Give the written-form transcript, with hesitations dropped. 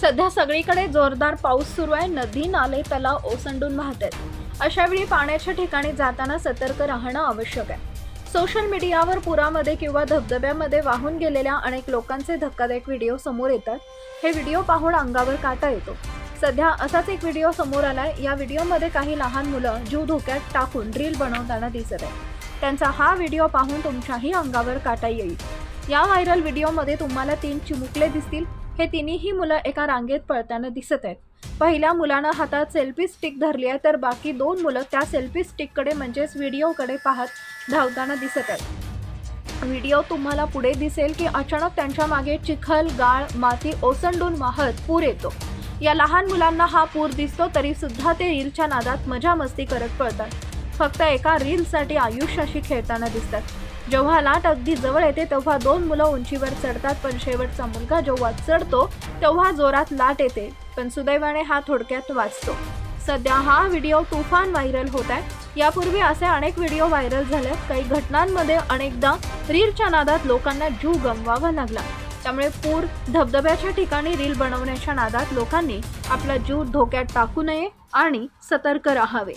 सध्या सगळीकडे जोरदार पाऊस सुरू आहे। नदी नाले तलाव ओसंडून वाहत आहेत। अशावेळी पाण्याच्या ठिकाणी जाताना सतर्क राहणं आवश्यक आहे। सोशल मीडियावर पुरामध्ये किंवा धबधब्यामध्ये वाहून गेलेल्या अनेक लोकांचे धक्कादायक व्हिडिओ समोर येतात। हे व्हिडिओ पाहून अंगावर काटा येतो। सध्या असाच एक व्हिडिओ समोर आलाय। या व्हिडिओमध्ये काही लहान मुलं जीव धोक्यात टाकून रील बनवताना दिसत आहेत। त्यांचा हा व्हिडिओ पाहून तुमच्याही अंगावर काटा येईल। या व्हायरल व्हिडिओमध्ये तुम्हाला 3 चिमुकले दिसतील। हे तिन्ही मुलं एका रांगेत पळताना दिसत आहेत। पहिल्या मुलानं हातात सेल्फी स्टिक धरली आहे, तर बाकी 2 मुलं त्या सेल्फी स्टिककडे म्हणजेच व्हिडिओकडे पाहत धावताना दिसत आहेत। व्हिडिओ तुम्हाला पुढे दिसेल की अचानक त्यांच्या मागे चिखल, गाळ, माती ओसंडून वाहत पूर येतो। या लहान मुलांना हा पूर दिसतो तरी सुद्धा ते रीलच्या नादात मजा मस्ती करत पळतात। फक्त एका रीलसाठी आयुष्याशी खेळताना दिसतात। जेव्हा लाट अगदी जवळ येते तेव्हा 2 मुलं उंचीवर चढतात, पण शेवटचा मुलगा जेव्हा चढतो तेव्हा जोरात लाट येते, पण सुदैवाने हा थोडक्यात वाचतो। सध्या हा व्हिडिओ तुफान व्हायरल होत आहे। यापूर्वी असे अनेक व्हिडिओ व्हायरल झाले। काही घटनांमध्ये अनेकदा रीलच्या नादात लोकांना जीव गमवावा लागला। त्यामुळे पूर, धबधब्याच्या ठिकाणी रील बनवण्याच्या नादात लोकांनी आपला जीव धोक्यात टाकू नये आणि सतर्क राहावे।